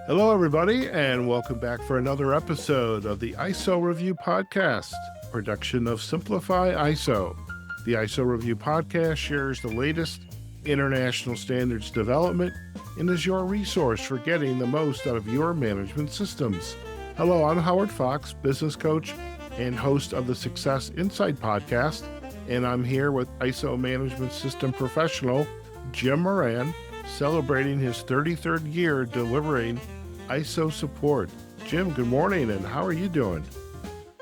Hello, everybody, and welcome back for another episode of the ISO Review Podcast, production of Simplify ISO. The ISO Review Podcast shares the latest international standards development and is your resource for getting the most out of your management systems. Hello, I'm Howard Fox, business coach and host of the Success Insight Podcast, and I'm here with ISO Management System professional Jim Moran, celebrating his 33rd year delivering ISO support. Jim, good morning, and how are you doing?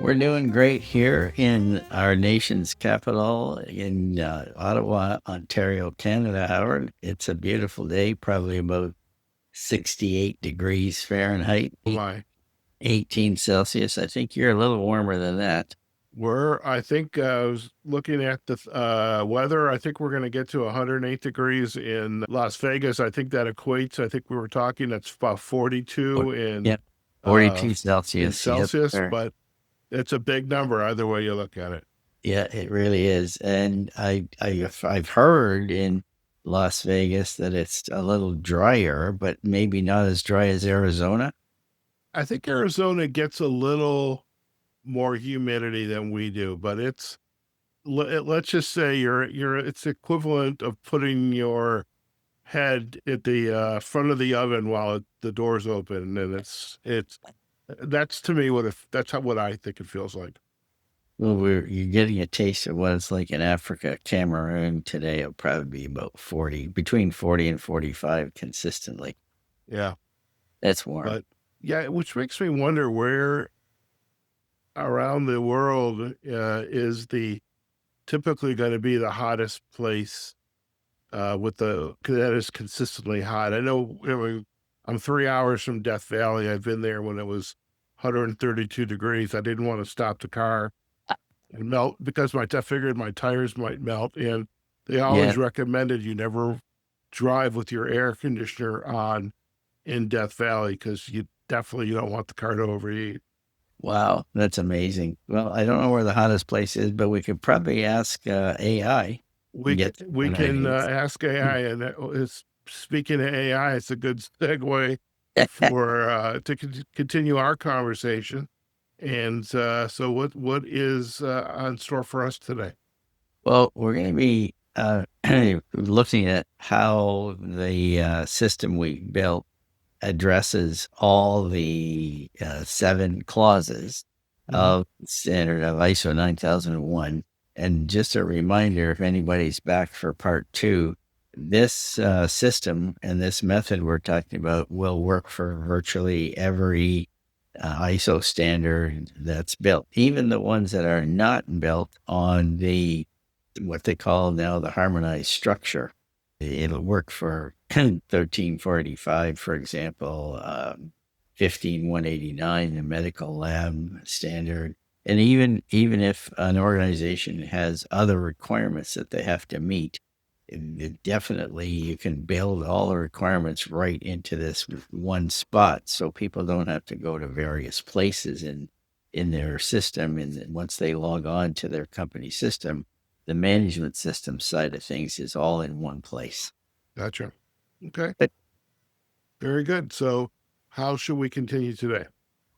We're doing great here in our nation's capital in Ottawa, Ontario, Canada, Howard. It's a beautiful day, probably about 68 degrees Fahrenheit, Oh my. 18 Celsius. I think you're a little warmer than that. I think I was looking at the weather. I think we're going to get to 108 degrees in Las Vegas. I think that equates, I think we were talking, that's about 42 Yep, uh, 42 in Celsius. Yep, Celsius, sir. but it's a big number either way you look at it. Yeah, it really is. And I've heard in Las Vegas that it's a little drier, but maybe not as dry as Arizona. I think Arizona gets a little more humidity than we do, but let's just say it's equivalent of putting your head at the front of the oven while the door's open, and that's to me what I think it feels like. Well, you're getting a taste of what it's like in Africa. Cameroon today will probably be about 40, between 40 and 45 consistently. Yeah, That's warm. but yeah, which makes me wonder where around the world is the typically going to be the hottest place that is consistently hot. I know, I'm 3 hours from Death Valley. I've been there when it was 132 degrees. I didn't want to stop the car and melt because I figured my tires might melt. And they Yeah. always recommended you never drive with your air conditioner on in Death Valley because you don't want the car to overheat. Wow. That's amazing. Well, I don't know where the hottest place is, but we could probably ask AI and get We an can idea. ask AI, and speaking of AI, it's a good segue for continue our conversation. And so, what is on store for us today? Well, we're going to be looking at how the system we built addresses all the 7 clauses Mhm. of standard of ISO 9001. And just a reminder, if anybody's back for part 2, this system and this method we're talking about will work for virtually every ISO standard that's built, even the ones that are not built on what they call now the harmonized structure. It'll work for 1345, for example, 15189, the medical lab standard. And even if an organization has other requirements that they have to meet, definitely you can build all the requirements right into this one spot, so people don't have to go to various places in their system. And once they log on to their company system, the management system side of things is all in one place. Gotcha. Okay, But, very good. So, how should we continue today?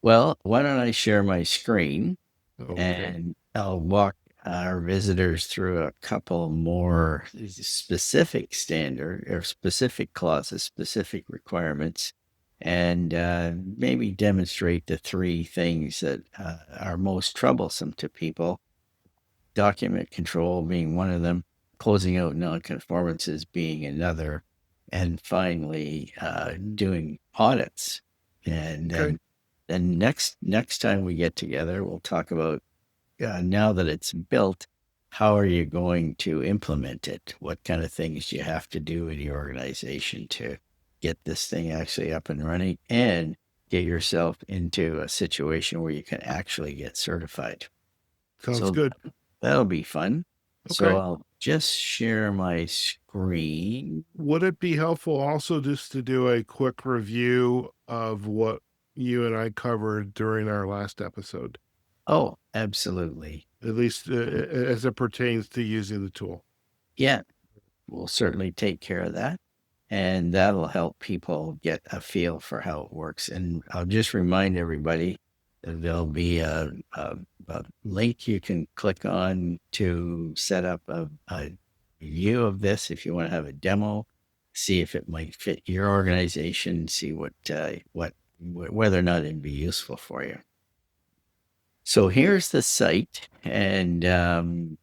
well, why don't I share my screen Okay. and I'll walk our visitors through a couple more specific standard or specific clauses, specific requirements, and maybe demonstrate the 3 things that are most troublesome to people. Document control being one of them, closing out nonconformances being another, and finally doing audits. And Okay. then next time we get together, we'll talk about now that it's built, how are you going to implement it? What kind of things you have to do in your organization to get this thing actually up and running and get yourself into a situation where you can actually get certified. Sounds So good. that'll be fun. So Okay. I'll just share my screen. Would it be helpful also just to do a quick review of what you and I covered during our last episode, Oh, absolutely. at least as it pertains to using the tool? Yeah, we'll certainly take care of that. and that'll help people get a feel for how it works. And I'll just remind everybody that there'll be a link you can click on to set up a view of this if you want to have a demo, see if it might fit your organization, see whether or not it'd be useful for you. So here's the site, and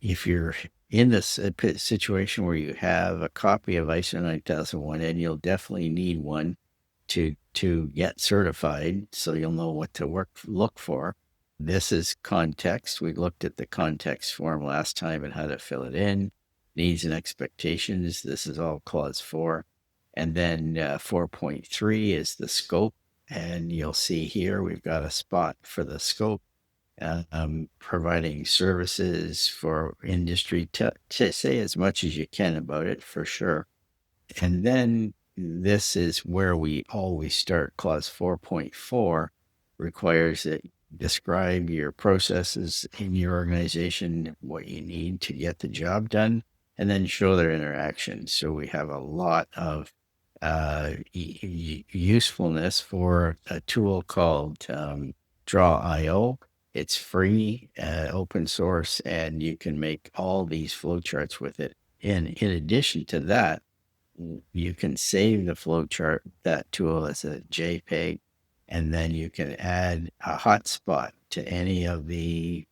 if you're in this situation where you have a copy of ISO 9001, and you'll definitely need one to get certified, so you'll know what to look for. This is context. We looked at the context form last time and how to fill it in. Needs and expectations. This is all clause 4. And then 4.3 is the scope. And you'll see here we've got a spot for the scope, providing services for industry to say as much as you can about it, for sure. And then this is where we always start. Clause 4.4 requires that you describe your processes in your organization, what you need to get the job done, and then show their interaction. So we have a lot of usefulness for a tool called Draw.io. It's free, open source, and you can make all these flowcharts with it. And in addition to that, you can save the flowchart, that tool, as a JPEG, and then you can add a hotspot to any of the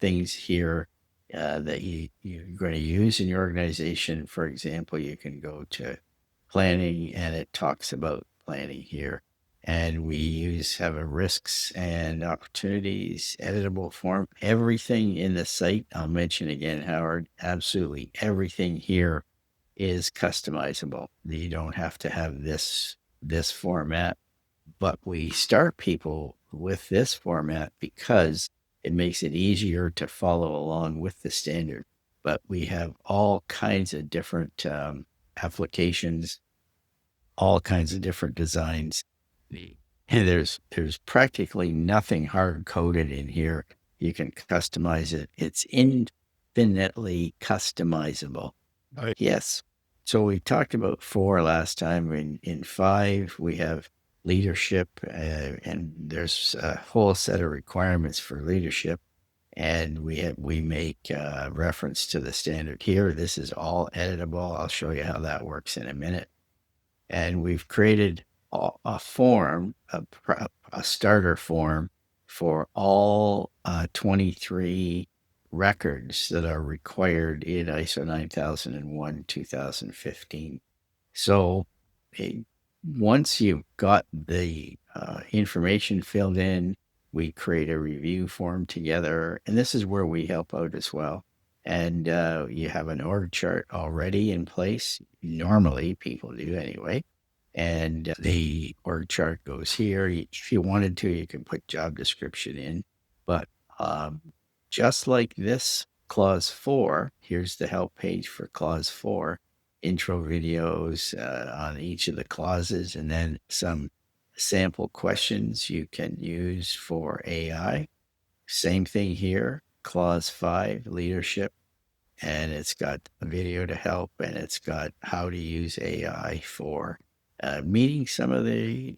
things here that you're going to use in your organization. For example, you can go to planning, and it talks about planning here. And we have a risks and opportunities, editable form, everything in the site. I'll mention again, Howard, absolutely everything here is customizable. You don't have to have this format, but we start people with this format because it makes it easier to follow along with the standard. But we have all kinds of different applications, all kinds of different designs. And there's practically nothing hard coded in here. You can customize it. It's infinitely customizable. Right. Yes. So we talked about 4 last time. In 5, we have leadership, and there's a whole set of requirements for leadership. And we make reference to the standard here. This is all editable. I'll show you how that works in a minute. And we've created a form, a starter form for all 23 records that are required in ISO 9001 2015. So once you've got the information filled in, we create a review form together. And this is where we help out as well. And you have an org chart already in place. Normally, people do anyway. And the org chart goes here. If you wanted to, you can put job description in. But just like this clause 4, here's the help page for clause 4, intro videos on each of the clauses, and then some sample questions you can use for AI. Same thing here, clause 5, leadership, and it's got a video to help, and it's got how to use AI for meeting some of the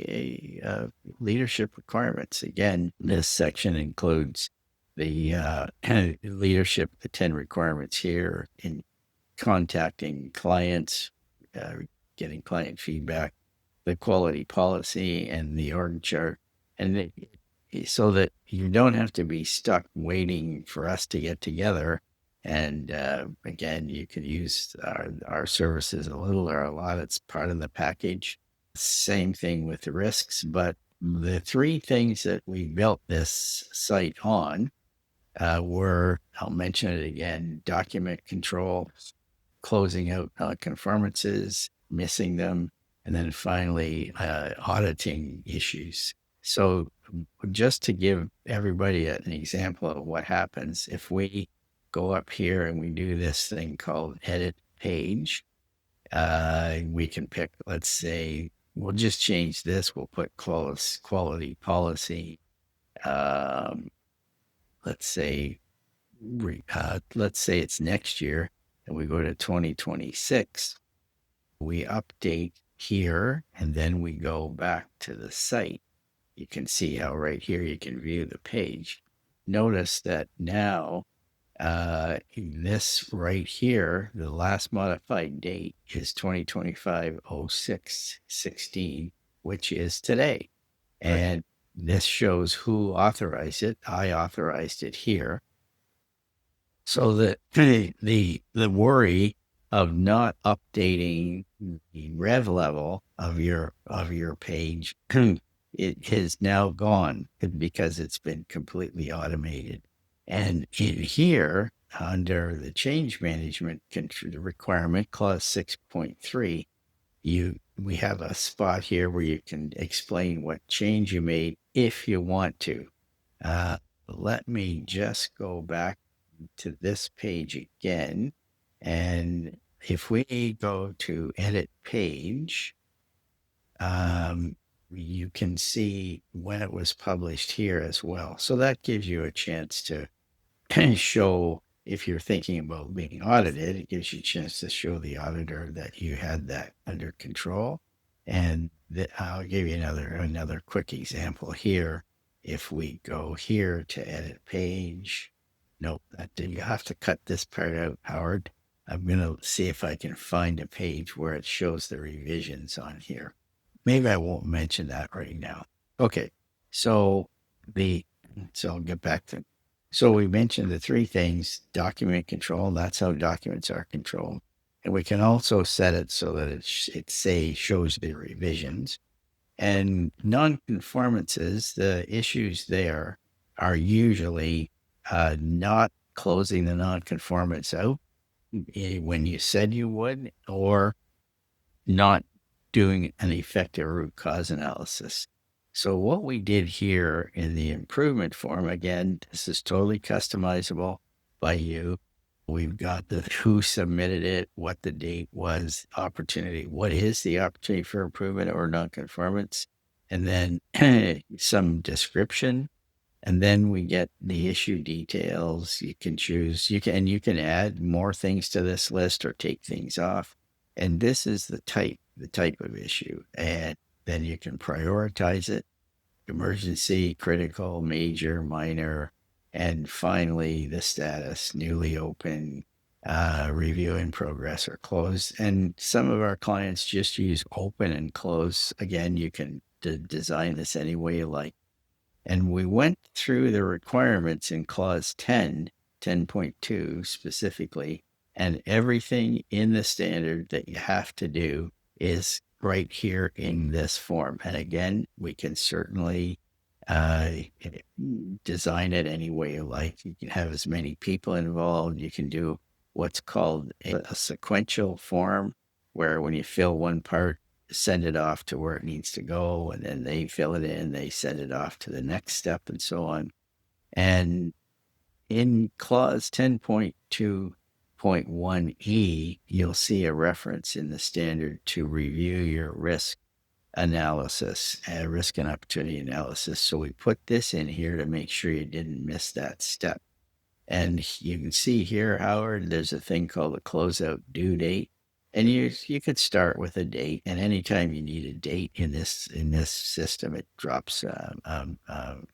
leadership requirements. Again, this section includes the leadership, the 10 requirements here in contacting clients, getting client feedback, the quality policy, and the org chart. And so that you don't have to be stuck waiting for us to get together. And again, you can use our services a little or a lot. It's part of the package. Same thing with the risks. But the 3 things that we built this site on were, I'll mention it again, document control, closing out conformances, missing them, and then finally auditing issues. So just to give everybody an example of what happens, if we go up here and we do this thing called edit page, we can pick, let's say, we'll just change this. We'll put quality policy. Let's say it's next year. and we go to 2026, we update here, and then we go back to the site. You can see how right here you can view the page. Notice that now this right here, the last modified date is 2025-06-16, which is today. And this shows who authorized it. I authorized it here. So that the worry of not updating the rev level of your page it has now gone because it's been completely automated. And in here, under the change management requirement, clause 6.3, we have a spot here where you can explain what change you made if you want to. Let me just go back to this page again. And if we go to edit page, you can see when it was published here as well. So that gives you a chance to show, if you're thinking about being audited, it gives you a chance to show the auditor that you had that under control. And I'll give you another quick example here. If we go here to edit page, nope, you have to cut this part out, Howard. I'm going to see if I can find a page where it shows the revisions on here. Maybe I won't mention that right now. Okay, so I'll get back to. So we mentioned the three things: document control. That's how documents are controlled, and we can also set it so that it shows the revisions. And nonconformances, the issues there are usually not closing the nonconformance out when you said you would, or not doing an effective root cause analysis. So what we did here in the improvement form, again, this is totally customizable by you. We've got the who submitted it, what the date was, opportunity, what is the opportunity for improvement or nonconformance, and then some description. And then we get the issue details. You can choose, you can add more things to this list or take things off. And this is the type of issue. And then you can prioritize it: emergency, critical, major, minor, and finally the status: newly open, review in progress, or closed. And some of our clients just use open and close. Again, you can design this any way you like. And we went through the requirements in clause 10.2 specifically, and everything in the standard that you have to do is right here in this form. And again, we can certainly design it any way you like. You can have as many people involved. You can do what's called a sequential form, where when you fill one part, send it off to where it needs to go, and then they fill it in, they send it off to the next step, and so on. And in clause 10.2.1e, you'll see a reference in the standard to review your risk analysis, risk and opportunity analysis. So we put this in here to make sure you didn't miss that step. And you can see here, Howard, there's a thing called a closeout due date. And you could start with a date, and anytime you need a date in this system, it drops a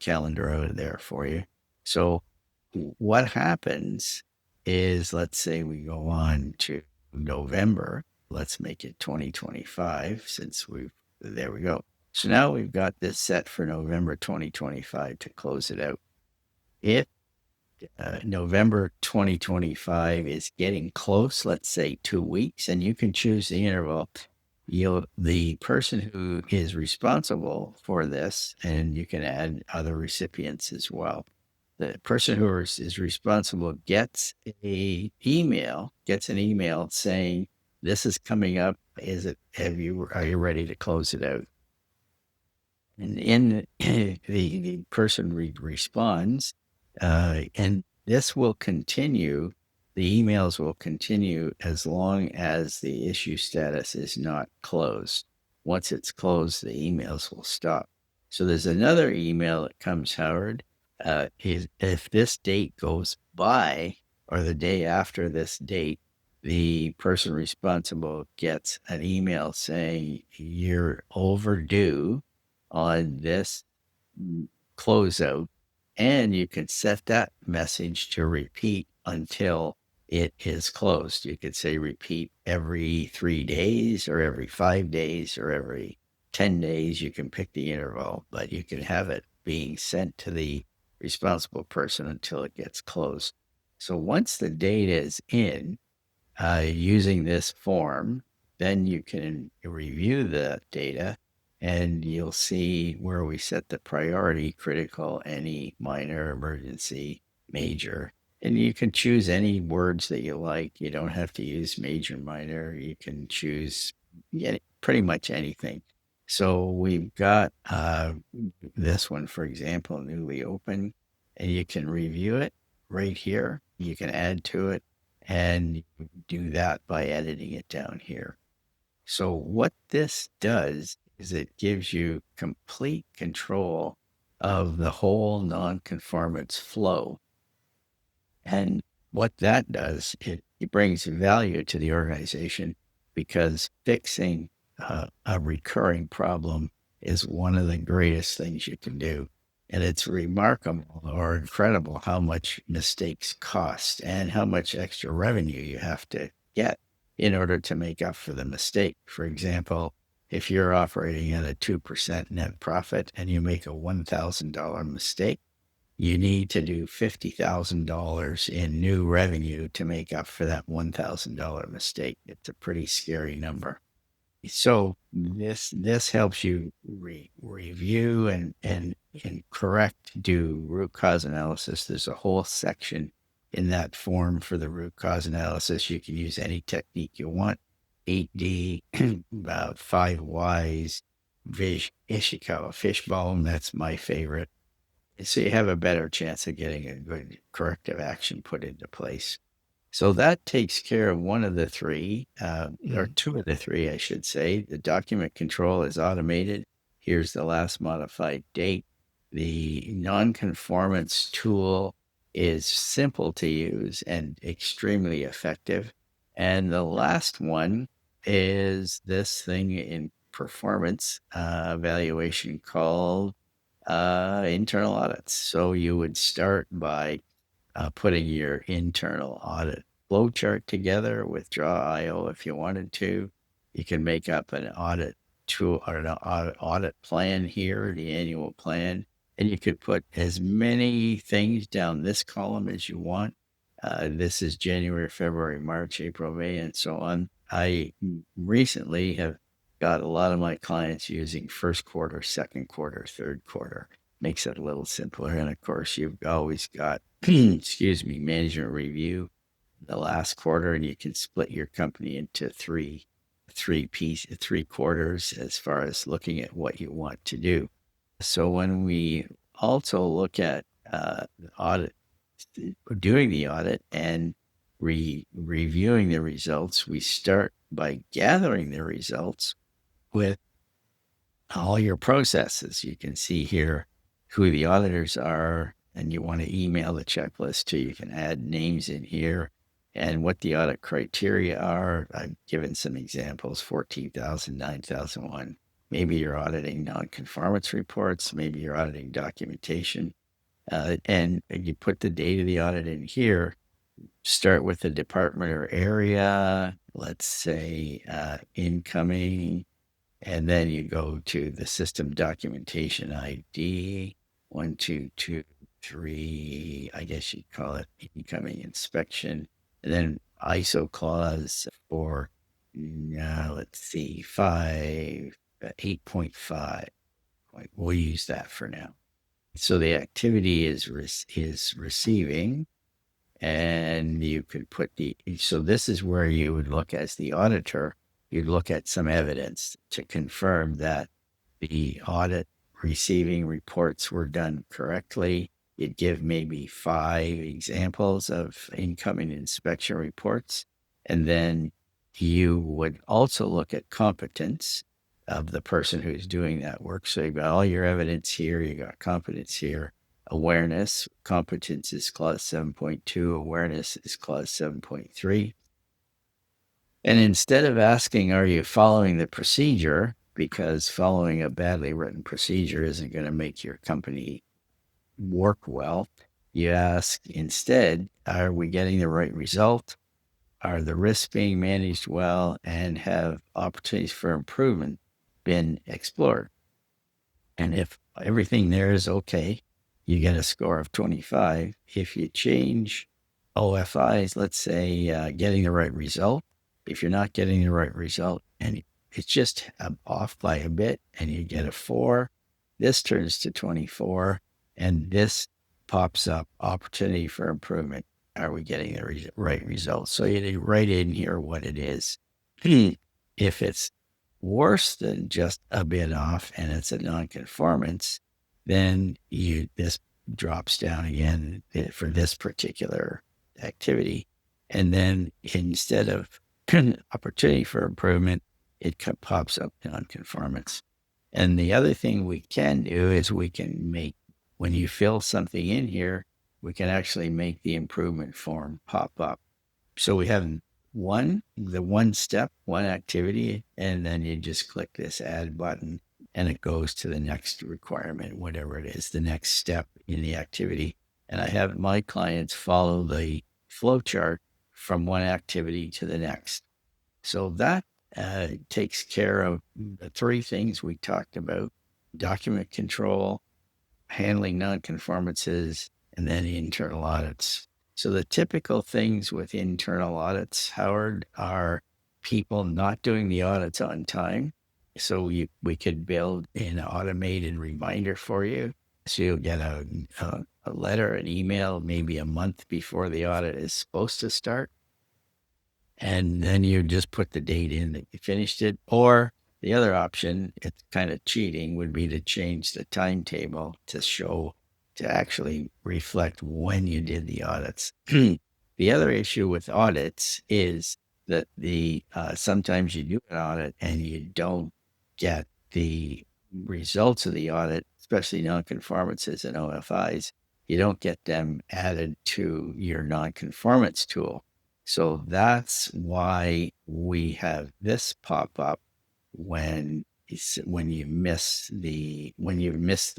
calendar out of there for you. So what happens is, let's say we go on to November. Let's make it 2025, since there we go. So now we've got this set for November 2025 to close it out. If November 2025 is getting close, let's say 2 weeks, and you can choose the interval. The person who is responsible for this, and you can add other recipients as well. The person who is responsible gets an email saying, "This is coming up. Are you ready to close it out?" And in the person responds, and this will continue. The emails will continue as long as the issue status is not closed. Once it's closed, the emails will stop. So there's another email that comes, Howard. If this date goes by, or the day after this date, the person responsible gets an email saying you're overdue on this closeout, and you can set that message to repeat until it is closed. You could say repeat every 3 days or every 5 days or every 10 days. You can pick the interval, but you can have it being sent to the responsible person until it gets closed. So once the data is in, using this form, then you can review the data and you'll see where we set the priority: critical, any, minor, emergency, major. And you can choose any words that you like. You don't have to use major, minor. You can choose pretty much anything. So we've got this one, for example, newly open, and you can review it right here. You can add to it, and do that by editing it down here. So what this does is it gives you complete control of the whole nonconformance flow. And what that does, it brings value to the organization, because fixing a recurring problem is one of the greatest things you can do. And it's remarkable or incredible how much mistakes cost and how much extra revenue you have to get in order to make up for the mistake. For example, if you're operating at a 2% net profit and you make a $1,000 mistake, you need to do $50,000 in new revenue to make up for that $1,000 mistake. It's a pretty scary number. So this helps you review and correct, do root cause analysis. There's a whole section in that form for the root cause analysis. You can use any technique you want: 8D, about 5 Ys, Ishikawa fishbone. That's my favorite. So you have a better chance of getting a good corrective action put into place. So that takes care of one of the three, or two of the three, I should say. The document control is automated. Here's the last modified date. The nonconformance tool is simple to use and extremely effective. And the last one is this thing in performance evaluation called internal audits. So you would start by putting your internal audit flowchart together with Draw.io if you wanted to. You can make up an audit tool or an audit plan here, the annual plan, and you could put as many things down this column as you want. This is January, February, March, April, May, and so on. I recently have got a lot of my clients using first quarter, second quarter, third quarter. Makes it a little simpler. And of course, you've always got, excuse me, management review the last quarter, and you can split your company into three quarters as far as looking at what you want to do. So when we also look at the audit, doing the audit and reviewing the results, we start by gathering the results with all your processes. You can see here who the auditors are, and you want to email the checklist to. You can add names in here and what the audit criteria are. I've given some examples: 14,000, 9,001. Maybe you're auditing nonconformance reports. Maybe you're auditing documentation. And you put the date of the audit in here. Start with the department or area. Let's say incoming. And then you go to the system documentation ID, 1, 2, 2, 3, I guess you'd call it incoming inspection. And then ISO clause for, let's see, 8.5. We'll use that for now. So the activity is receiving, and you could put so this is where you would look as the auditor. You'd look at some evidence to confirm that the audit receiving reports were done correctly. You'd give maybe 5 examples of incoming inspection reports. And then you would also look at competence of the person who's doing that work. So you've got all your evidence here, you got competence here.. Competence is clause 7.2, awareness is clause 7.3. And instead of asking, are you following the procedure? Because following a badly written procedure isn't going to make your company work well. You ask instead, are we getting the right result? Are the risks being managed well, and have opportunities for improvement been explored? And if everything there is okay, you get a score of 25. If you change OFIs, let's say getting the right result, if you're not getting the right result and it's just off by a bit and you get a 4, this turns to 24 and this pops up opportunity for improvement. Are we getting the right result? So you write in here what it is. If it's worse than just a bit off and it's a nonconformance, then this drops down again for this particular activity. And then instead of opportunity for improvement, it pops up nonconformance. And the other thing we can do is we can make, when you fill something in here, we can actually make the improvement form pop up. So we have the one step, one activity, and then you just click this add button and it goes to the next requirement, whatever it is, the next step in the activity. And I have my clients follow the flow chart from one activity to the next. So that takes care of the 3 things we talked about: document control, handling nonconformances, and then internal audits. So the typical things with internal audits, Howard, are people not doing the audits on time. So we could build an automated reminder for you. So you'll get a letter, an email, maybe a month before the audit is supposed to start. And then you just put the date in that you finished it. Or the other option, it's kind of cheating, would be to change the timetable to actually reflect when you did the audits. The other issue with audits is that sometimes you do an audit and you don't get the results of the audit, especially nonconformances and OFIs. You don't get them added to your nonconformance tool. So that's why we have this pop up when you miss the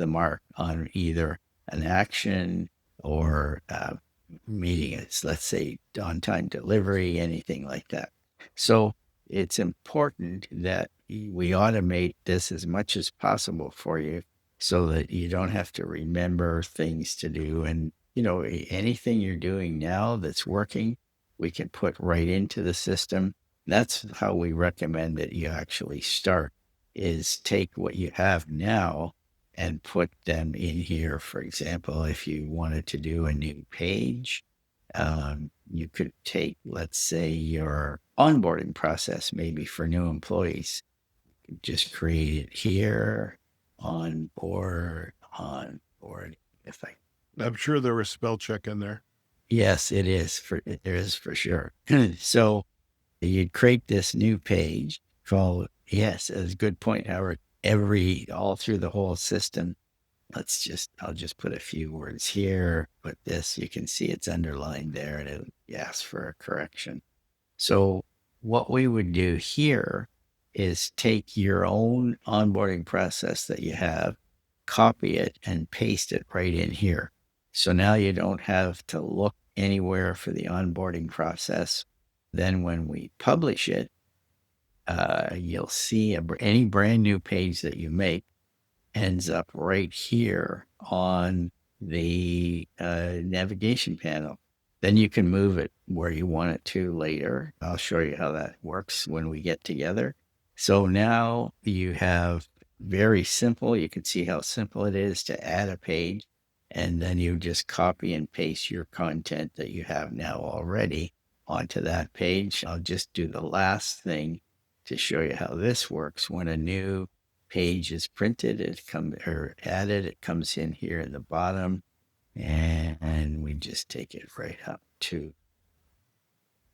mark on either an action or meeting it's, let's say, on time delivery, anything like that. So it's important that we automate this as much as possible for you so that you don't have to remember things to do. And, anything you're doing now that's working, we can put right into the system. That's how we recommend that you actually start, is take what you have now and put them in here. For example, if you wanted to do a new page, you could take, let's say, your onboarding process, maybe for new employees. Just create it here, onboard. If I I'm sure there was spell check in there. Yes, there is for sure. So you'd create this new page called, yes, that's a good point, Howard. All through the whole system. I'll just put a few words here, put this, you can see it's underlined there and it asks for a correction. So what we would do here is take your own onboarding process that you have, copy it and paste it right in here. So now you don't have to look anywhere for the onboarding process. Then when we publish it, you'll see any brand new page that you make ends up right here on the navigation panel. Then you can move it where you want it to later. I'll show you how that works when we get together. So now you have very simple. You can see how simple it is to add a page. And then you just copy and paste your content that you have now already onto that page. I'll just do the last thing to show you how this works. When a new page is printed, added, it comes in here in the bottom, and we just take it right up to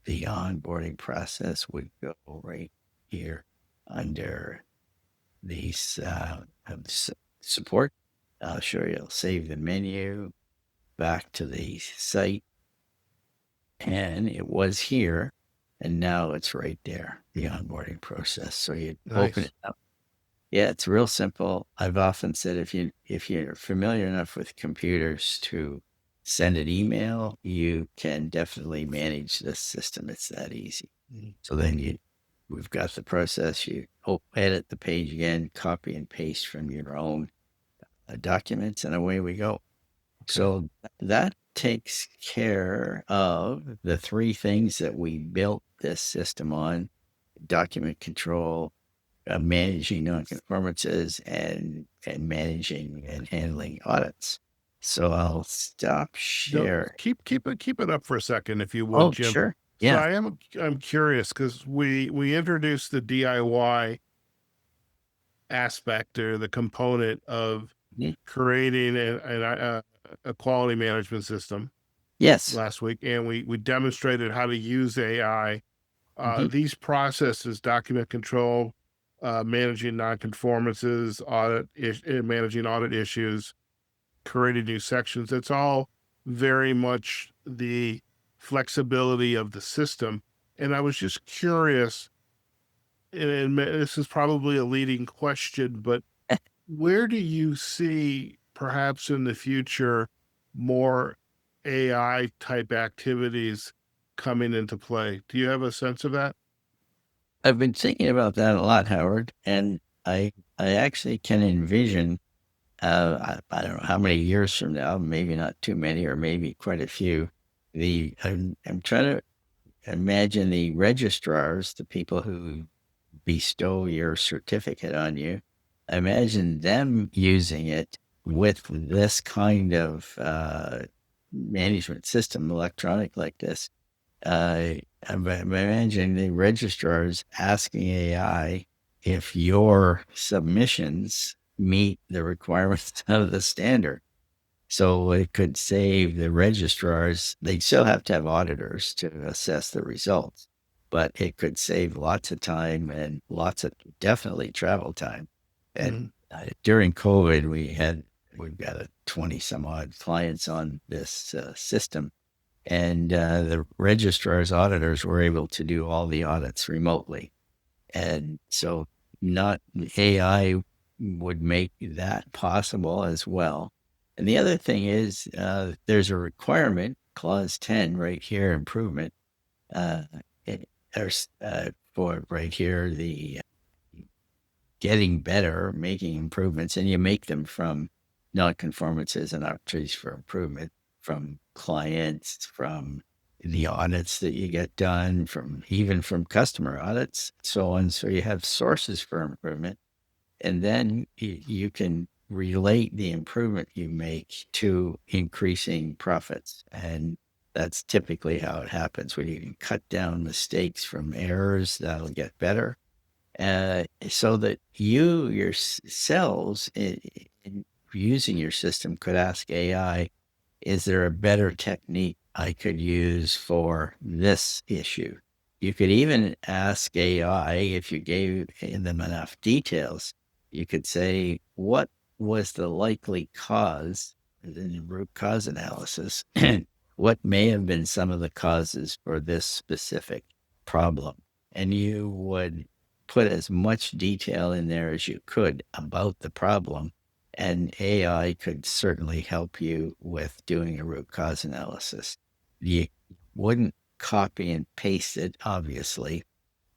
the onboarding process. Would go right here under the support. I'll show you. I'll save the menu back to the site, and it was here. and now it's right there, the onboarding process. So you open Nice. it up. Yeah, it's real simple. I've often said if you're familiar enough with computers to send an email, you can definitely manage this system. It's that easy. Mhm. So then we've got the process. You edit the page again, copy and paste from your own documents, and away we go. Okay. So that takes care of the three things that we built this system on: document control, managing nonconformances, and managing and handling audits. So I'll stop No, share. keep it up for a second, if you would, Oh, Jim. sure. So Yeah. I'm curious because we introduced the DIY aspect or the component of Mhm. creating a quality management system Yes. last week, and we demonstrated how to use AI. Hmm. These processes, document control, managing nonconformances, managing audit issues, creating new sections. It's all very much the flexibility of the system. And I was just curious, and this is probably a leading question, but where do you see perhaps in the future more AI type activities coming into play? Do you have a sense of that? I've been thinking about that a lot, Howard, and I actually can envision. I don't know how many years from now, maybe not too many, or maybe quite a few. I'm trying to imagine the registrars, the people who bestow your certificate on you. Imagine them using it with this kind of management system, electronic like this. I'm imagining the registrars asking AI if your submissions meet the requirements of the standard. So it could save the registrars. They still have to have auditors to assess the results, but it could save lots of time and lots of definitely travel time. And Mhm. during COVID, we've got a 20 some odd clients on this system, and the registrars auditors were able to do all the audits remotely. And so not AI would make that possible as well. And the other thing is, there's a requirement, clause 10 right here, improvement, uh, it, for right here, the getting better, making improvements, and you make them from nonconformances and opportunities for improvement, from clients, from the audits that you get done, from even from customer audits, so on. So you have sources for improvement, and then you can relate the improvement you make to increasing profits. And that's typically how it happens. When you can cut down mistakes from errors, that'll get better, so that you yourselves in using your system could ask AI, is there a better technique I could use for this issue? You could even ask AI, if you gave them enough details, you could say, what was the likely cause in the root cause analysis? What may have been some of the causes for this specific problem? And you would put as much detail in there as you could about the problem, and AI could certainly help you with doing a root cause analysis. You wouldn't copy and paste it, obviously,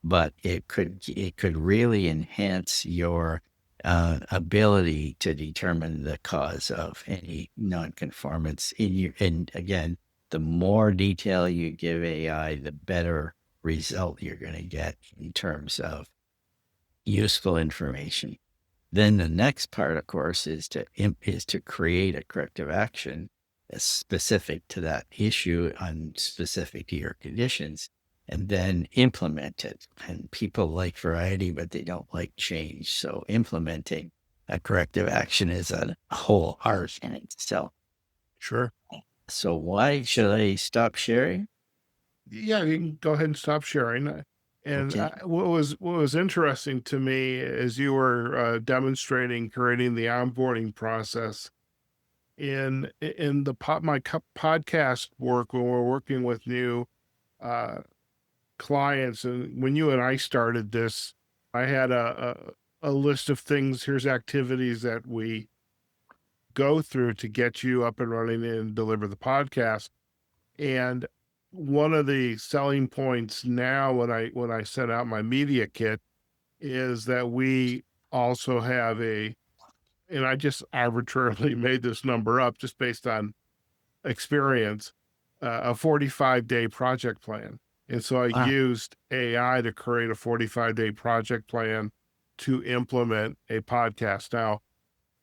but it could really enhance your ability to determine the cause of any nonconformance in your. And again, the more detail you give AI, the better result you're going to get in terms of useful information. Then the next part, of course, is to create a corrective action that's specific to that issue and specific to your conditions, and then implement it. And people like variety, but they don't like change. So implementing a corrective action is a whole art in itself. Sure. So why should I stop sharing? Yeah, you can go ahead and stop sharing. And Okay. what was interesting to me as you were demonstrating creating the onboarding process in the podcast work when we're working with new uh, clients, and when you and I started this, I had a list of things. Here's activities that we go through to get you up and running and deliver the podcast. And one of the selling points now when I send out my media kit is that we also have and I just arbitrarily made this number up just based on experience, a 45-day project plan. And so I Wow. used AI to create a 45-day project plan to implement a podcast. Now,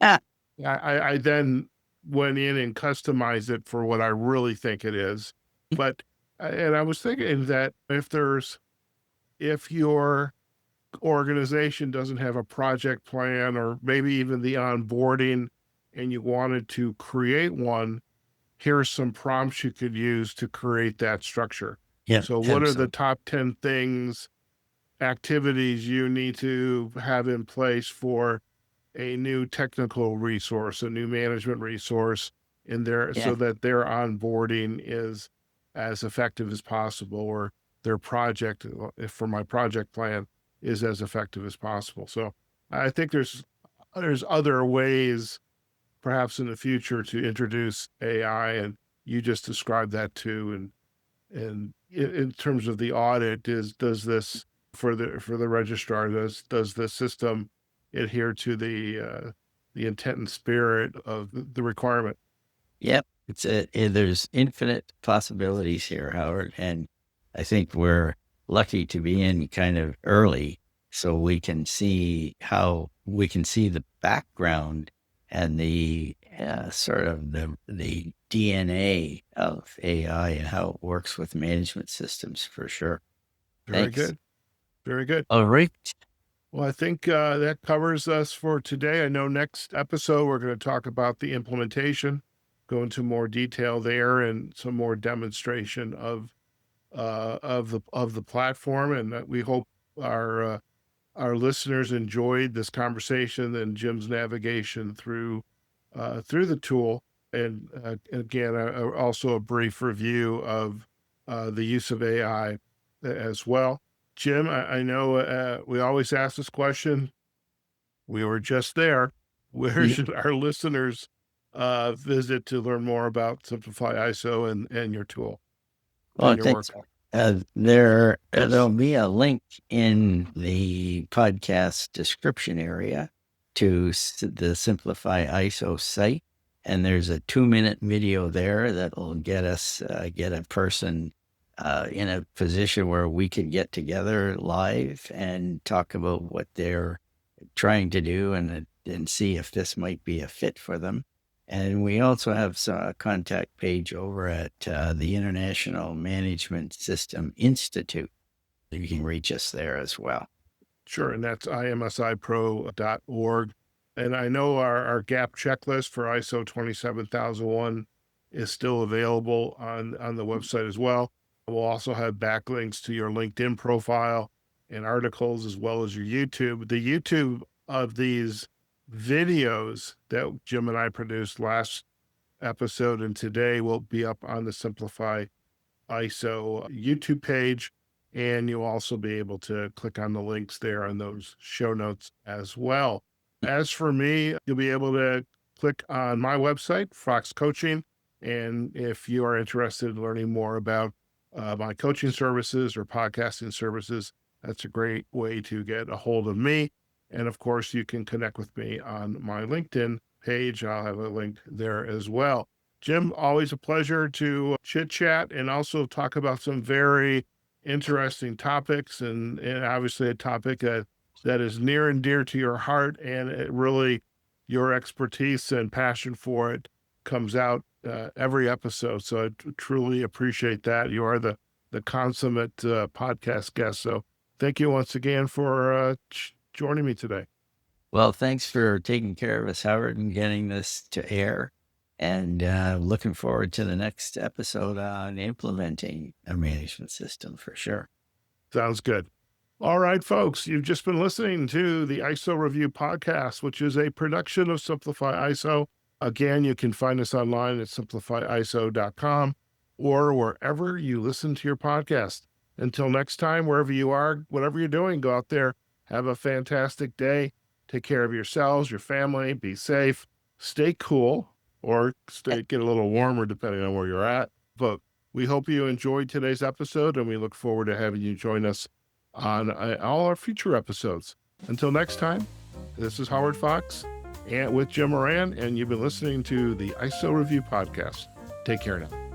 Ah, I then went in and customized it for what I really think it is. But, and I was thinking that if your organization doesn't have a project plan or maybe even the onboarding and you wanted to create one, here's some prompts you could use to create that structure. yeah, So, what are the absolutely. top 10 things, activities you need to have in place for a new technical resource, a new management resource in there Yeah, so that their onboarding is as effective as possible, or their project, if for my project plan, is as effective as possible. So I think there's other ways perhaps in the future to introduce AI, and you just described that too. And in terms of the audit, does this for the registrar, does the system adhere to the intent and spirit of the requirement? yep. There's infinite possibilities here, Howard, and I think we're lucky to be in kind of early, so we can see the background and the sort of the DNA of AI and how it works with management systems for sure. Very Thanks. good. Very good. All right. Well, I think that covers us for today. I know next episode we're going to talk about the implementation, go into more detail there, and some more demonstration of the platform. And we hope our uh, our listeners enjoyed this conversation and Jim's navigation through the tool. And again, also a brief review of the use of AI as well. Jim, I know we always ask this question. We were just there. Where Yeah. should our listeners visit to learn more about Simplify ISO and your tool Well, and your work? thanks. There'll be a link in the podcast description area to the Simplify ISO site, and there's a 2-minute video there that'll get a person in a position where we could get together live and talk about what they're trying to do and see if this might be a fit for them. And we also have a contact page over at the International Management System Institute. You can reach us there as well. Sure, and that's imsipro.org. And I know our gap checklist for ISO 27001 is still available on the website as well. We'll also have backlinks to your LinkedIn profile and articles, as well as your YouTube. The YouTube of these videos that Jim and I produced last episode and today will be up on the Simplify ISO YouTube page. And you'll also be able to click on the links there on those show notes as well. As for me, you'll be able to click on my website, Fox Coaching. And if you are interested in learning more about my coaching services or podcasting services, that's a great way to get a hold of me. And of course, you can connect with me on my LinkedIn page. I'll have a link there as well. Jim, always a pleasure to chit chat and also talk about some very interesting topics, and obviously a topic that is near and dear to your heart, and it really, your expertise and passion for it comes out every episode. So I truly appreciate that. You are the consummate podcast guest. So thank you once again for joining me today. Well, thanks for taking care of us, Howard, and getting this to air. And looking forward to the next episode on implementing a management system for sure. Sounds good. All right, folks, you've just been listening to the ISO Review Podcast, which is a production of Simplify ISO. Again, you can find us online at simplifyiso.com or wherever you listen to your podcast. Until next time, wherever you are, whatever you're doing, go out there, have a fantastic day. Take care of yourselves, your family, be safe, stay cool, or get a little warmer depending on where you're at. But we hope you enjoyed today's episode, and we look forward to having you join us on all our future episodes. Until next time, this is Howard Fox and with Jim Moran, and you've been listening to the ISO Review Podcast. Take care now.